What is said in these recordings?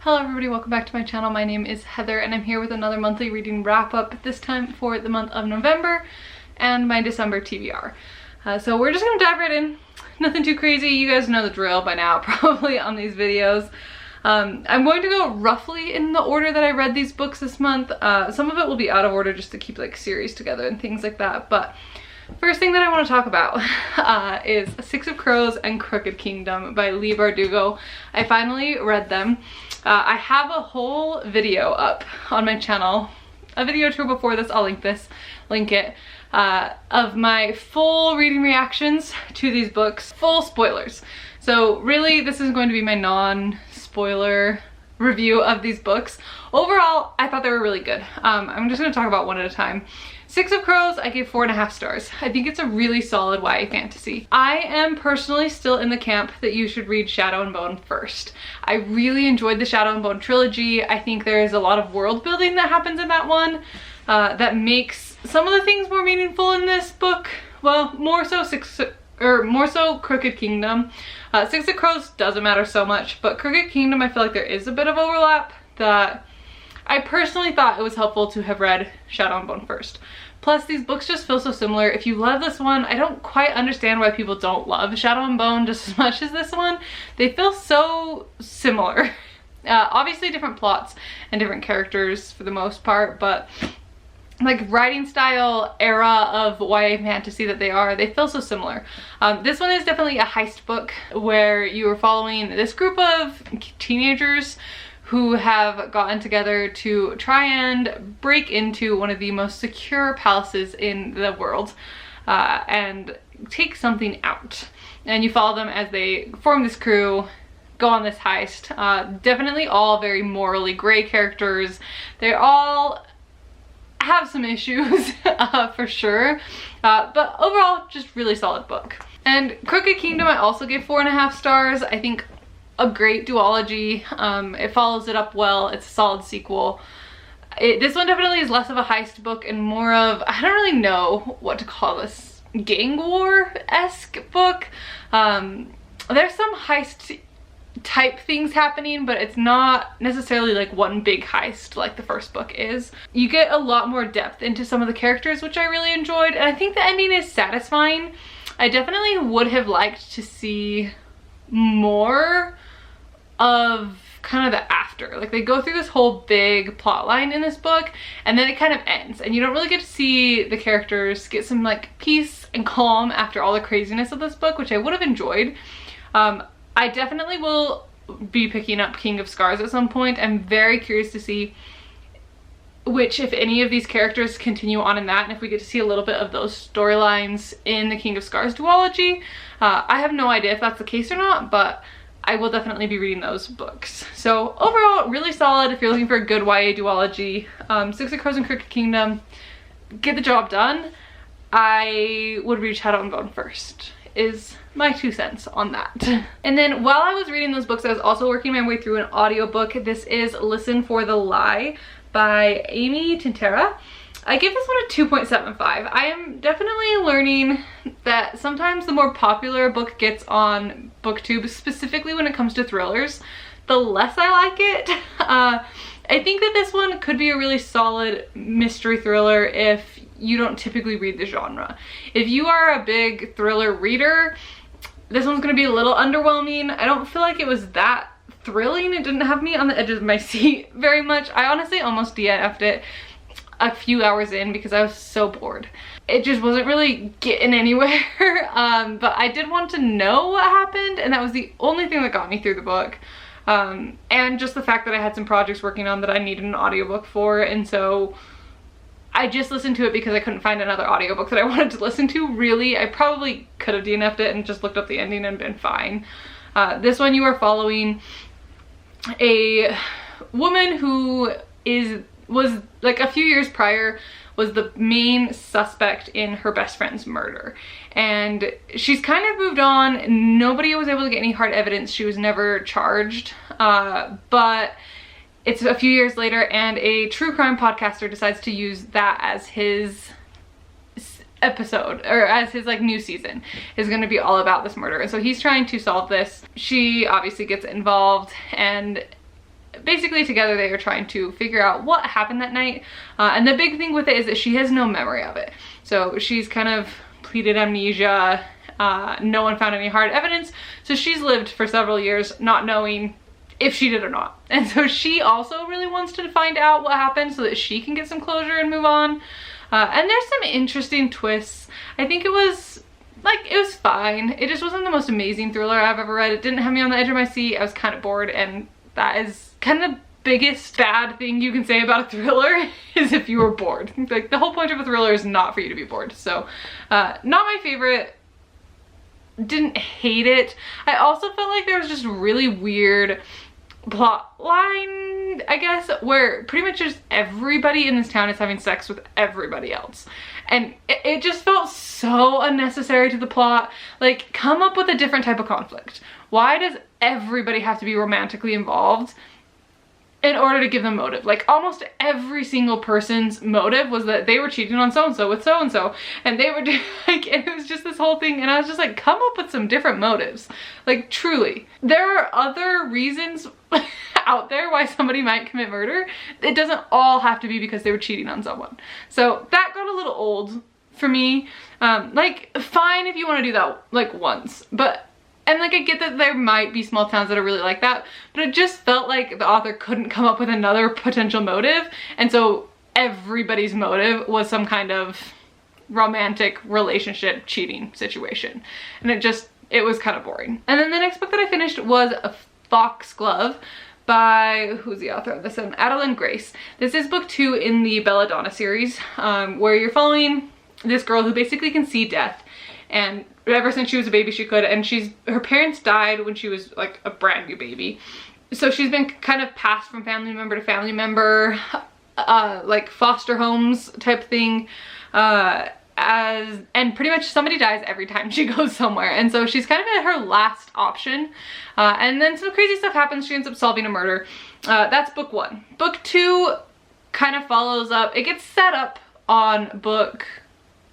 Hello everybody, welcome back to my channel. My name is Heather and I'm here with another monthly reading wrap up, this time for the month of November and my December TBR. So we're just gonna dive right in. Nothing too crazy, you guys know the drill by now probably on these videos. I'm going to go roughly in the order that I read these books this month. Some of it will be out of order just to keep like series together and things like that, but first thing that I want to talk about is Six of Crows and Crooked Kingdom by Leigh Bardugo. I finally read them. I have a whole video up on my channel, a video tour before this, I'll link it, of my full reading reactions to these books, full spoilers. So really this is going to be my non-spoiler review of these books. Overall, I thought they were really good. I'm just going to talk about one at a time. Six of Crows, I gave 4.5 stars. I think it's a really solid YA fantasy. I am personally still in the camp that you should read Shadow and Bone first. I really enjoyed the Shadow and Bone trilogy. I think there's a lot of world building that happens in that one that makes some of the things more meaningful in this book. Well, more so Crooked Kingdom. Six of Crows doesn't matter so much, but Crooked Kingdom, I feel like there is a bit of overlap that I personally thought it was helpful to have read Shadow and Bone first. Plus, these books just feel so similar. If you love this one, I don't quite understand why people don't love Shadow and Bone just as much as this one. They feel so similar. Obviously different plots and different characters for the most part, but like writing style, era of YA fantasy that they feel so similar. This one is definitely a heist book where you are following this group of teenagers who have gotten together to try and break into one of the most secure palaces in the world and take something out. And you follow them as they form this crew, go on this heist. Definitely all very morally gray characters. They all have some issues for sure, but overall just really solid book. And Crooked Kingdom I also gave 4.5 stars. I think a great duology. It follows it up well. It's a solid sequel. This one definitely is less of a heist book and more of, I don't really know what to call this, gang war-esque book. There's some heist type things happening, but it's not necessarily like one big heist like the first book is. You get a lot more depth into some of the characters, which I really enjoyed, and I think the ending is satisfying. I definitely would have liked to see more of kind of the after. Like they go through this whole big plot line in this book and then it kind of ends and you don't really get to see the characters get some like peace and calm after all the craziness of this book, which I would have enjoyed. I definitely will be picking up King of Scars at some point. I'm very curious to see which, if any of these characters continue on in that, and if we get to see a little bit of those storylines in the King of Scars duology. I have no idea if that's the case or not, but I will definitely be reading those books. So overall, really solid if you're looking for a good YA duology. Six of Crows and Crooked Kingdom get the job done. I would read Shadow and Bone first, is my 2 cents on that. And then while I was reading those books, I was also working my way through an audiobook. This is Listen for the Lie by Amy Tintera. I give this one a 2.75. I am definitely learning that sometimes the more popular a book gets on BookTube, specifically when it comes to thrillers, the less I like it. I think that this one could be a really solid mystery thriller if you don't typically read the genre. If you are a big thriller reader, this one's gonna be a little underwhelming. I don't feel like it was that thrilling. It didn't have me on the edge of my seat very much. I honestly almost DNF'd it a few hours in because I was so bored. It just wasn't really getting anywhere. But I did want to know what happened, and that was the only thing that got me through the book. And just the fact that I had some projects working on that I needed an audiobook for, and so I just listened to it because I couldn't find another audiobook that I wanted to listen to. Really, I probably could have DNF'd it and just looked up the ending and been fine. This one you are following a woman who was like a few years prior was the main suspect in her best friend's murder, and she's kind of moved on. Nobody was able to get any hard evidence. She was never charged, but it's a few years later and a true crime podcaster decides to use that as his episode, or as his like new season is going to be all about this murder. And so he's trying to solve this. She obviously gets involved, and basically together they are trying to figure out what happened that night. And the big thing with it is that she has no memory of it. So she's kind of pleaded amnesia. No one found any hard evidence. So she's lived for several years not knowing if she did or not. And so she also really wants to find out what happened so that she can get some closure and move on. And there's some interesting twists. I think it was fine. It just wasn't the most amazing thriller I've ever read. It didn't have me on the edge of my seat. I was kind of bored, and that is kind of the biggest bad thing you can say about a thriller is if you were bored. Like, the whole point of a thriller is not for you to be bored. So not my favorite. Didn't hate it. I also felt like there was just really weird plot line, I guess, where pretty much just everybody in this town is having sex with everybody else. And it just felt so unnecessary to the plot. Like, come up with a different type of conflict. Why does everybody have to be romantically involved in order to give them motive? Like, almost every single person's motive was that they were cheating on so-and-so with so-and-so, and they were like, and it was just this whole thing, and I was just like, come up with some different motives. Like, truly. There are other reasons out there why somebody might commit murder. It doesn't all have to be because they were cheating on someone. So that got a little old for me. Like, fine if you want to do that, like, once, but and like, I get that there might be small towns that are really like that, but it just felt like the author couldn't come up with another potential motive, and so everybody's motive was some kind of romantic relationship cheating situation, and it was kind of boring. And then the next book that I finished was A Foxglove by, who's the author of this one? Adeline Grace. This is book 2 in the Belladonna series, where you're following this girl who basically can see death, and ever since she was a baby she could, and her parents died when she was like a brand new baby. So she's been kind of passed from family member to family member, like foster homes type thing, and pretty much somebody dies every time she goes somewhere, and so she's kind of at her last option, and then some crazy stuff happens. She ends up solving a murder. That's book 1. Book 2 kind of follows up. It gets set up on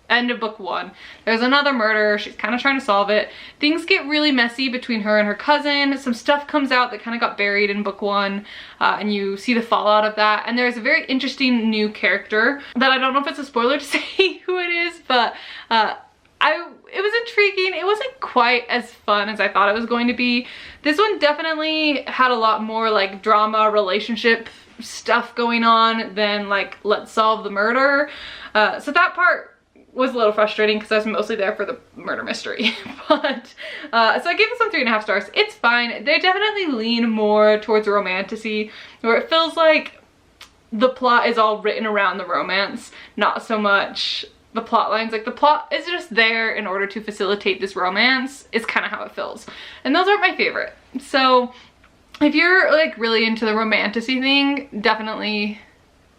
end of book 1. There's another murder. She's kind of trying to solve it. Things get really messy between her and her cousin. Some stuff comes out that kind of got buried in book 1, and you see the fallout of that. And there's a very interesting new character that I don't know if it's a spoiler to say who it is, but it was intriguing. It wasn't quite as fun as I thought it was going to be. This one definitely had a lot more like drama, relationship stuff going on than like, let's solve the murder. So that part was a little frustrating because I was mostly there for the murder mystery. But so I gave it some 3.5 stars. It's fine. They definitely lean more towards romantasy, where it feels like the plot is all written around the romance, not so much the plot lines. Like, the plot is just there in order to facilitate this romance. It's kind of how it feels, and those aren't my favorite. So if you're like really into the romantasy thing, definitely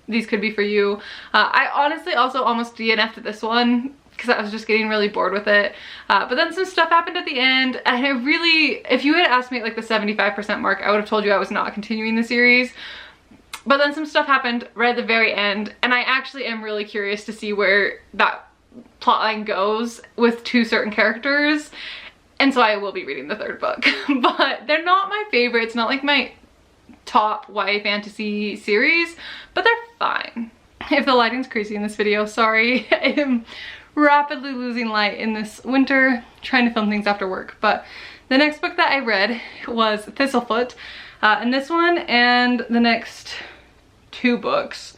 these could be for you. I honestly also almost DNF'd this one because I was just getting really bored with it. But then some stuff happened at the end, and I really, if you had asked me at like the 75% mark, I would have told you I was not continuing the series. But then some stuff happened right at the very end, and I actually am really curious to see where that plotline goes with 2 certain characters. And so I will be reading the 3rd book. But they're not my favorite. It's not like my top YA fantasy series, but they're fine. If the lighting's crazy in this video, sorry. I am rapidly losing light in this winter, trying to film things after work. But the next book that I read was Thistlefoot, and this one and the next 2 books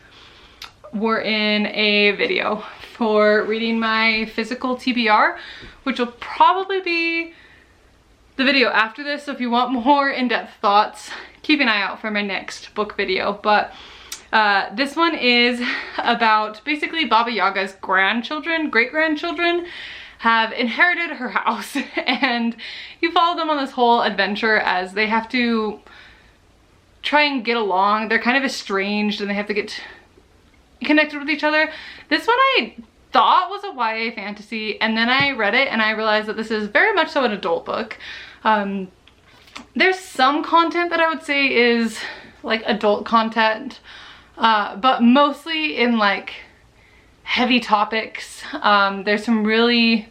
were in a video for reading my physical TBR, which will probably be the video after this. So if you want more in-depth thoughts, keep an eye out for my next book video. But this one is about basically Baba Yaga's grandchildren, great-grandchildren, have inherited her house, and you follow them on this whole adventure as they have to try and get along. They're kind of estranged and they have to get connected with each other. This one I thought was a YA fantasy, and then I read it and I realized that this is very much so an adult book. There's some content that I would say is like adult content, but mostly in like heavy topics. There's some really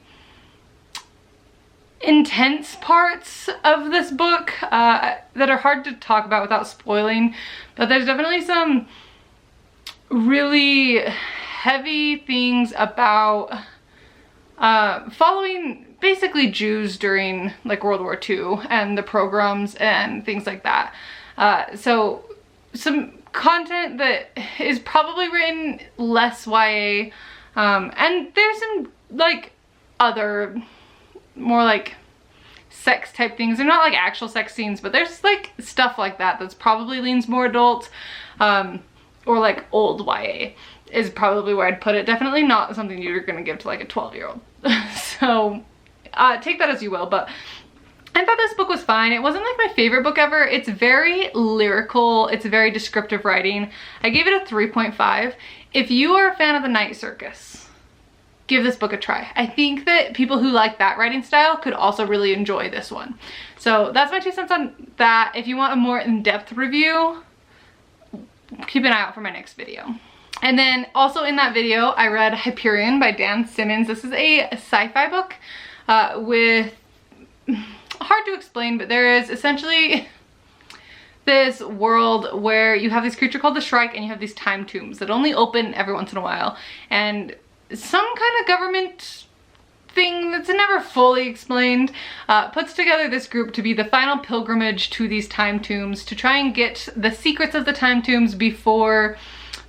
intense parts of this book that are hard to talk about without spoiling, but there's definitely some really heavy things about following basically Jews during like World War II and the pogroms and things like that. So some content that is probably written less YA, and there's some like other more like sex type things. They're not like actual sex scenes, but there's like stuff like that that's probably leans more adult, or like old YA is probably where I'd put it. Definitely not something you're gonna give to like a 12-year-old. So take that as you will, but I thought this book was fine. It wasn't like my favorite book ever. It's very lyrical. It's very descriptive writing. I gave it a 3.5. If you are a fan of The Night Circus, give this book a try. I think that people who like that writing style could also really enjoy this one. So that's my 2 cents on that. If you want a more in-depth review, keep an eye out for my next video. And then also in that video, I read Hyperion by Dan Simmons. This is a sci-fi book with, hard to explain, but there is essentially this world where you have this creature called the Shrike, and you have these time tombs that only open every once in a while. And some kind of government thing that's never fully explained puts together this group to be the final pilgrimage to these time tombs to try and get the secrets of the time tombs before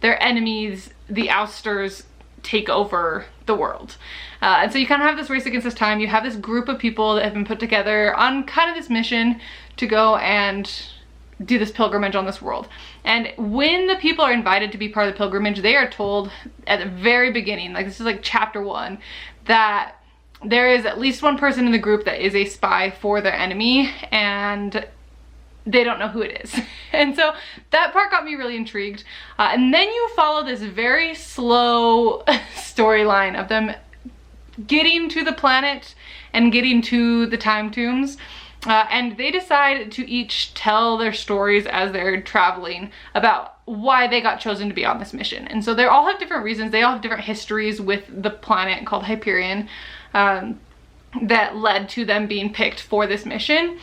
their enemies, the Ousters, take over the world. And so you kind of have this race against this time. You have this group of people that have been put together on kind of this mission to go and do this pilgrimage on this world. And when the people are invited to be part of the pilgrimage, they are told at the very beginning, like this is like chapter 1, that there is at least one person in the group that is a spy for their enemy, and they don't know who it is. And so that part got me really intrigued. And then you follow this very slow storyline of them getting to the planet and getting to the time tombs. And they decide to each tell their stories as they're traveling about why they got chosen to be on this mission. And so they all have different reasons. They all have different histories with the planet called Hyperion that led to them being picked for this mission.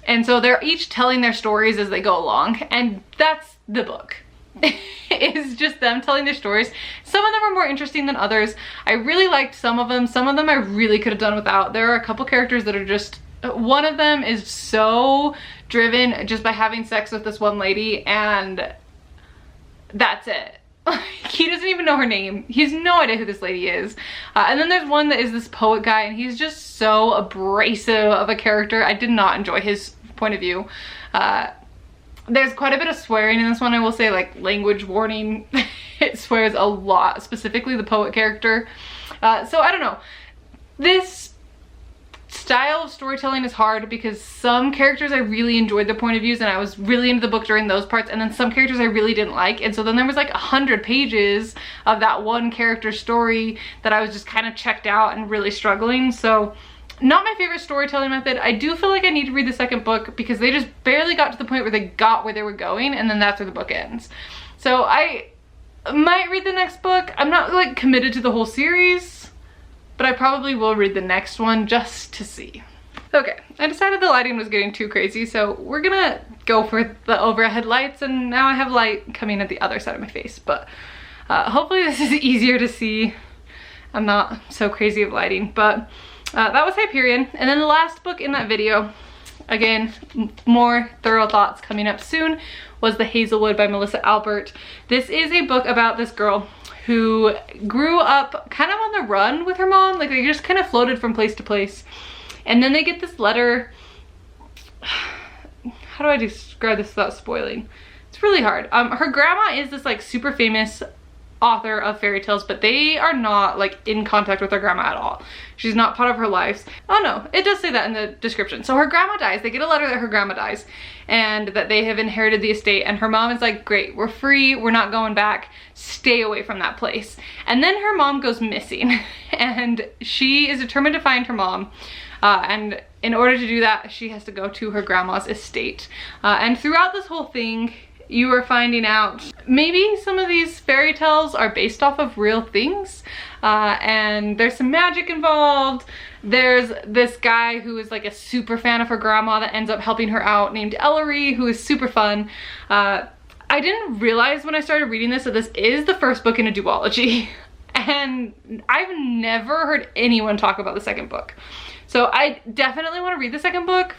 And so they're each telling their stories as they go along, and that's the book. It's just them telling their stories. Some of them are more interesting than others. I really liked some of them. Some of them I really could have done without. There are a couple characters that are just, one of them is so driven just by having sex with this one lady, and that's it. He doesn't even know her name. He has no idea who this lady is. And then there's one that is this poet guy, and he's just so abrasive of a character. I did not enjoy his point of view. There's quite a bit of swearing in this one, I will say, like language warning. It swears a lot, specifically the poet character. So I don't know. This style of storytelling is hard because some characters I really enjoyed their point of views and I was really into the book during those parts, and then some characters I really didn't like, and so then there was like 100 pages of that one character story that I was just kind of checked out and really struggling. So not my favorite storytelling method. I do feel like I need to read the second book because they just barely got to the point where they got where they were going, and then that's where the book ends. So I might read the next book. I'm not like committed to the whole series, but I probably will read the next one just to see. Okay, I decided the lighting was getting too crazy, so we're gonna go for the overhead lights, and now I have light coming at the other side of my face, but hopefully this is easier to see. I'm not so crazy of lighting, but that was Hyperion. And then the last book in that video, again, more thorough thoughts coming up soon, was The Hazelwood by Melissa Albert. This is a book about this girl who grew up kind of on the run with her mom. Like they just kind of floated from place to place. And then they get this letter. How do I describe this without spoiling? It's really hard. Her grandma is this like super famous author of fairy tales, but they are not like in contact with her grandma at all. She's not part of her life. Oh no, it does say that in the description. So her grandma dies. They get a letter that her grandma dies and that they have inherited the estate, and her mom is like, great, we're free, we're not going back, stay away from that place. And then her mom goes missing and she is determined to find her mom, and in order to do that she has to go to her grandma's estate. And throughout this whole thing you are finding out maybe some of these fairy tales are based off of real things, and there's some magic involved. There's this guy who is like a super fan of her grandma that ends up helping her out named Ellery, who is super fun. I didn't realize when I started reading this that this is the first book in a duology. And I've never heard anyone talk about the second book. So I definitely want to read the second book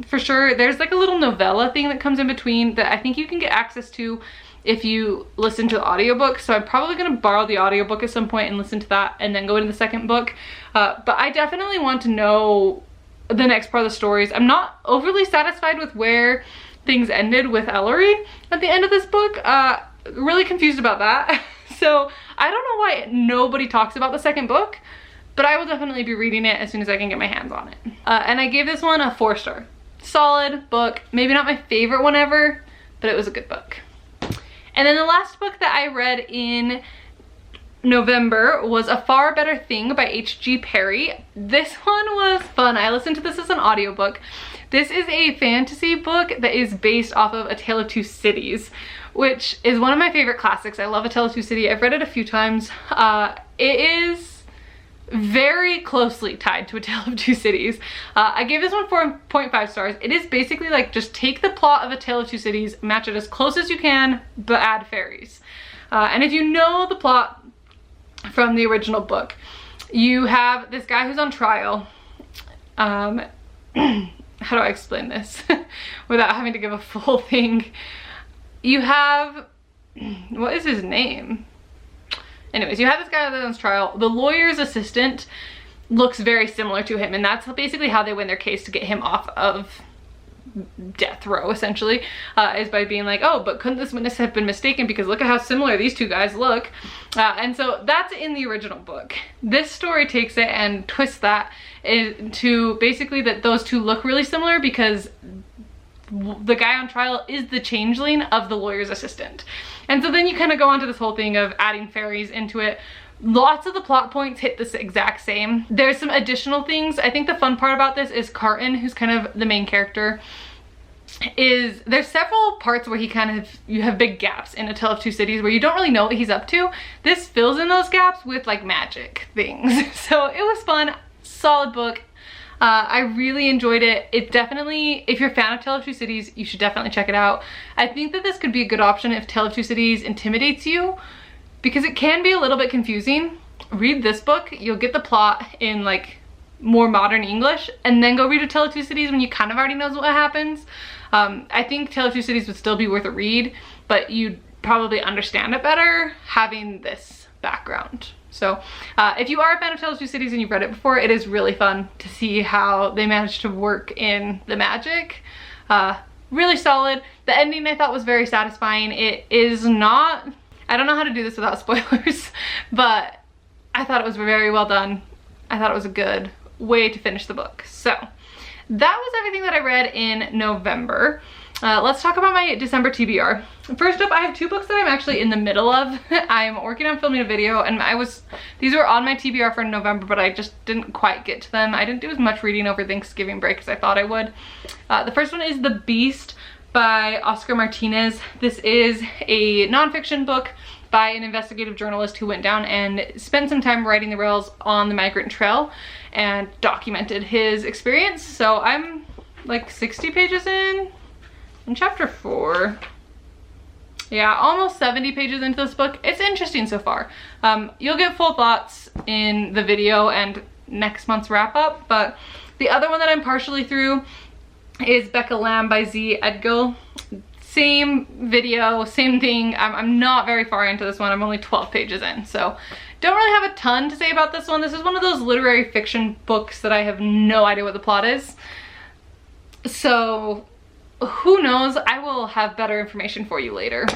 for sure. There's like a little novella thing that comes in between that I think you can get access to if you listen to the audiobook. So I'm probably going to borrow the audiobook at some point and listen to that and then go into the second book. But I definitely want to know the next part of the stories. I'm not overly satisfied with where things ended with Ellery at the end of this book. Really confused about that. So I don't know why nobody talks about the second book, but I will definitely be reading it as soon as I can get my hands on it. And I gave this one a 4-star. Solid book. Maybe not my favorite one ever, but it was a good book. And then the last book that I read in November was A Far Better Thing by H.G. Perry. This one was fun. I listened to this as an audiobook. This is a fantasy book that is based off of A Tale of Two Cities, which is one of my favorite classics. I love A Tale of Two Cities. I've read it a few times. It is very closely tied to A Tale of Two Cities. I gave this one 4.5 stars. It is basically like just take the plot of A Tale of Two Cities, match it as close as you can, but add fairies. And if you know the plot from the original book, you have this guy who's on trial. How do I explain this without having to give a full thing? You have, what is his name? Anyways, you have this guy that's on trial. The lawyer's assistant looks very similar to him, and that's basically how they win their case to get him off of death row, essentially, is by being like, oh, but couldn't this witness have been mistaken because look at how similar these two guys look. And so that's in the original book. This story takes it and twists that into basically that those two look really similar because the guy on trial is the changeling of the lawyer's assistant. And so then you kind of go on to this whole thing of adding fairies into it. Lots of the plot points hit this exact same. There's some additional things. I think the fun part about this is Carton, who's kind of the main character, there's several parts where you have big gaps in A Tale of Two Cities where you don't really know what he's up to. This fills in those gaps with like magic things. So it was fun, solid book. I really enjoyed it. It definitely, if you're a fan of Tale of Two Cities, you should definitely check it out. I think that this could be a good option if Tale of Two Cities intimidates you, because it can be a little bit confusing. Read this book, you'll get the plot in like more modern English, and then go read A Tale of Two Cities when you kind of already know what happens. I think Tale of Two Cities would still be worth a read, but you'd probably understand it better having this background. So if you are a fan of Tale of Two Cities and you've read it before, it is really fun to see how they managed to work in the magic. Really solid. The ending I thought was very satisfying. It is not, I don't know how to do this without spoilers, but I thought it was very well done. I thought it was a good way to finish the book. So that was everything that I read in November. Let's talk about my December TBR. First up, I have 2 books that I'm actually in the middle of. I'm working on filming a video, and these were on my TBR for November, but I just didn't quite get to them. I didn't do as much reading over Thanksgiving break as I thought I would. The first one is The Beast by Oscar Martinez. This is a nonfiction book by an investigative journalist who went down and spent some time riding the rails on the Migrant Trail and documented his experience. So I'm like 60 pages in chapter 4. Yeah, almost 70 pages into this book. It's interesting so far. You'll get full thoughts in the video and next month's wrap up, but the other one that I'm partially through is Becca Lamb by Z. Edgill. Same video, same thing. I'm not very far into this one. I'm only 12 pages in, so don't really have a ton to say about this one. This is one of those literary fiction books that I have no idea what the plot is. So who knows? I will have better information for you later.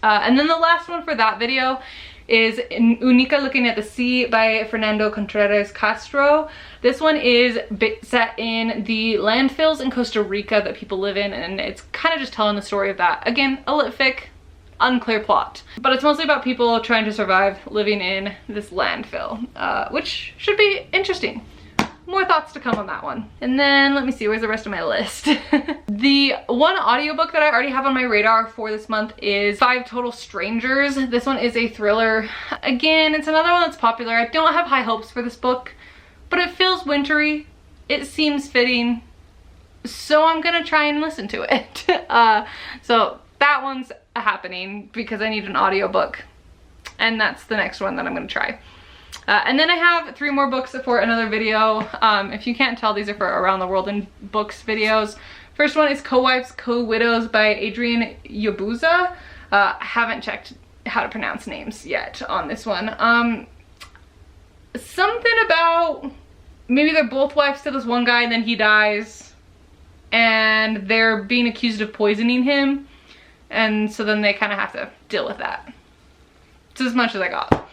And then the last one for that video is Unica Looking at the Sea by Fernando Contreras Castro. This one is set in the landfills in Costa Rica that people live in, and it's kind of just telling the story of that. Again, a lit fic, unclear plot. But it's mostly about people trying to survive living in this landfill, which should be interesting. More thoughts to come on that one. And then let me see, where's the rest of my list? The one audiobook that I already have on my radar for this month is 5 Total Strangers. This one is a thriller. Again, it's another one that's popular. I don't have high hopes for this book, but it feels wintry. It seems fitting, so I'm gonna try and listen to it. So that one's happening because I need an audiobook, and that's the next one that I'm gonna try. And then I have 3 more books for another video. If you can't tell, these are for Around the World in Books videos. First one is Co-Wives, Co-Widows by Adrienne Yabusa. I haven't checked how to pronounce names yet on this one. Something about maybe they're both wives to this one guy and then he dies and they're being accused of poisoning him, and so then they kind of have to deal with that. It's as much as I got.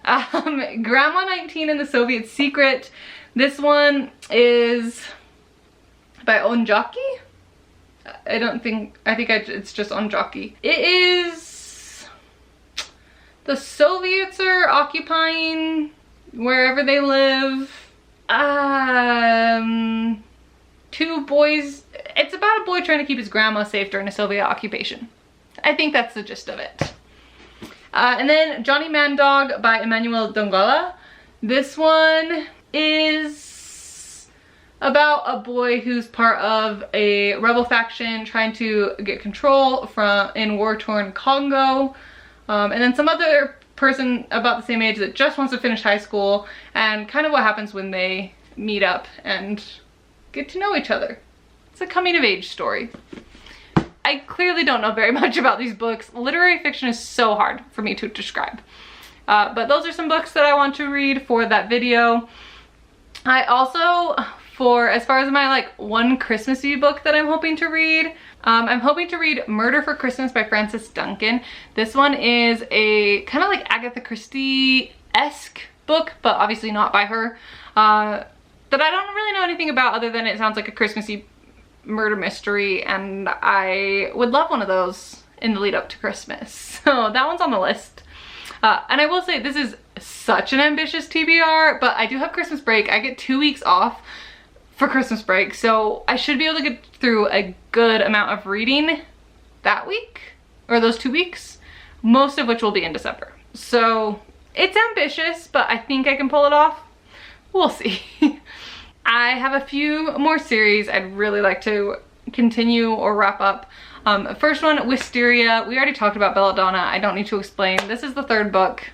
Grandma 19 and the Soviet Secret. This one is by Onjaki. It's just Onjaki. It is, the Soviets are occupying wherever they live. 2 boys, it's about a boy trying to keep his grandma safe during a Soviet occupation. I think that's the gist of it. And then Johnny Man Dog by Emmanuel Dongala. This one is about a boy who's part of a rebel faction trying to get control in war-torn Congo. And then some other person about the same age that just wants to finish high school, and kind of what happens when they meet up and get to know each other. It's a coming of age story. I clearly don't know very much about these books. Literary fiction is so hard for me to describe. But those are some books that I want to read for that video. I also, as far as my like one Christmassy book that I'm hoping to read, I'm hoping to read Murder for Christmas by Frances Duncan. This one is a kind of like Agatha Christie-esque book, but obviously not by her, that I don't really know anything about other than it sounds like a Christmassy murder mystery, and I would love one of those in the lead up to Christmas. So that one's on the list. And I will say this is such an ambitious TBR, but I do have Christmas break. I get 2 weeks off for Christmas break, so I should be able to get through a good amount of reading that week, or those 2 weeks, most of which will be in December. So it's ambitious, but I think I can pull it off. We'll see. I have a few more series I'd really like to continue or wrap up. First one, Wisteria. We already talked about Belladonna. I don't need to explain. This is the 3rd book.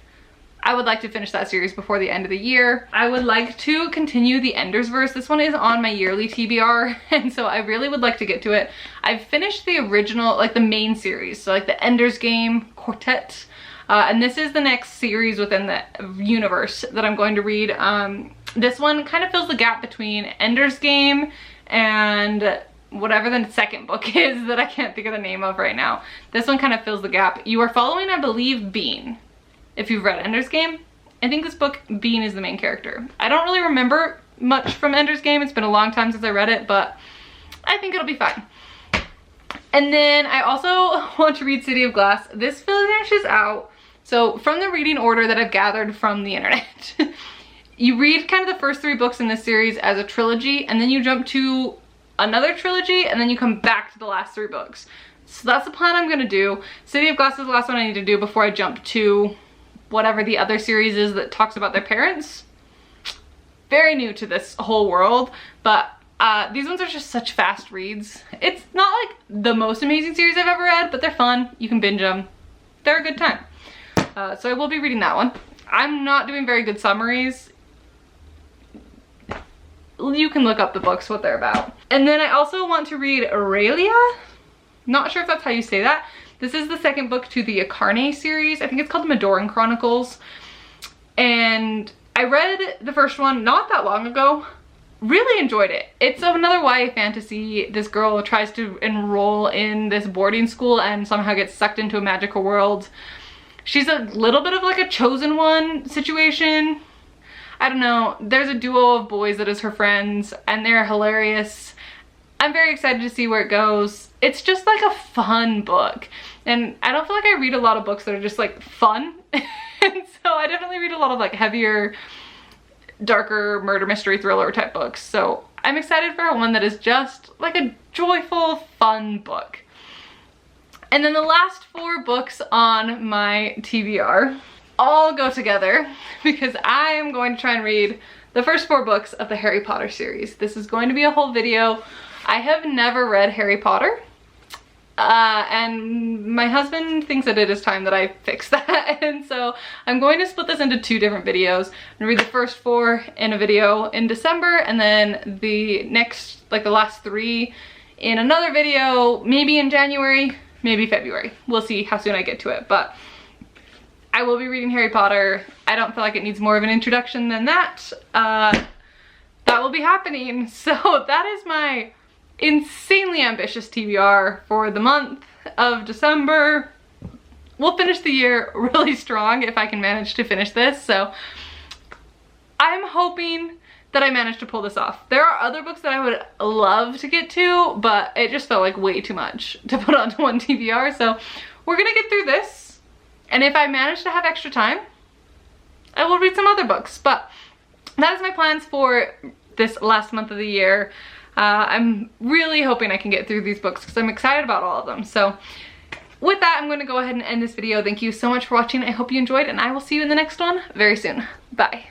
I would like to finish that series before the end of the year. I would like to continue the Endersverse. This one is on my yearly TBR, and so I really would like to get to it. I've finished the original, like the main series, so like the Ender's Game quartet. And this is the next series within the universe that I'm going to read. This one kind of fills the gap between Ender's Game and whatever the second book is that I can't think of the name of right now. This one kind of fills the gap. You are following, I believe, Bean. If you've read Ender's Game, I think this book, Bean is the main character. I don't really remember much from Ender's Game. It's been a long time since I read it, but I think it'll be fine. And then I also want to read City of Glass. This finishes out. So from the reading order that I've gathered from the internet, you read kind of the first 3 books in this series as a trilogy, and then you jump to another trilogy, and then you come back to the last 3 books. So that's the plan I'm gonna do. City of Glass is the last one I need to do before I jump to whatever the other series is that talks about their parents. Very new to this whole world, but these ones are just such fast reads. It's not like the most amazing series I've ever read, but they're fun. You can binge them. They're a good time. So I will be reading that one. I'm not doing very good summaries. You can look up the books, what they're about. And then I also want to read Aurelia. Not sure if that's how you say that. This is the 2nd book to the Akarne series. I think it's called the Madoran Chronicles. And I read the first one not that long ago. Really enjoyed it. It's another YA fantasy. This girl tries to enroll in this boarding school and somehow gets sucked into a magical world. She's a little bit of like a chosen one situation. I don't know. There's a duo of boys that is her friends, and they're hilarious. I'm very excited to see where it goes. It's just like a fun book. And I don't feel like I read a lot of books that are just like fun. And so I definitely read a lot of like heavier, darker murder mystery thriller type books. So I'm excited for one that is just like a joyful, fun book. And then the last 4 books on my TBR all go together because I am going to try and read the first 4 books of the Harry Potter series. This is going to be a whole video. I have never read Harry Potter. And my husband thinks that it is time that I fix that. And so I'm going to split this into 2 different videos. I'm gonna read the first 4 in a video in December, and then the next, like the last 3 in another video, maybe in January, maybe February. We'll see how soon I get to it, but I will be reading Harry Potter. I don't feel like it needs more of an introduction than that. That will be happening. So that is my insanely ambitious TBR for the month of December. We'll finish the year really strong if I can manage to finish this. So I'm hoping that I managed to pull this off. There are other books that I would love to get to, but it just felt like way too much to put onto one TBR. So we're gonna get through this. And if I manage to have extra time, I will read some other books. But that is my plans for this last month of the year. I'm really hoping I can get through these books because I'm excited about all of them. So with that, I'm going to go ahead and end this video. Thank you so much for watching. I hope you enjoyed, and I will see you in the next one very soon. Bye.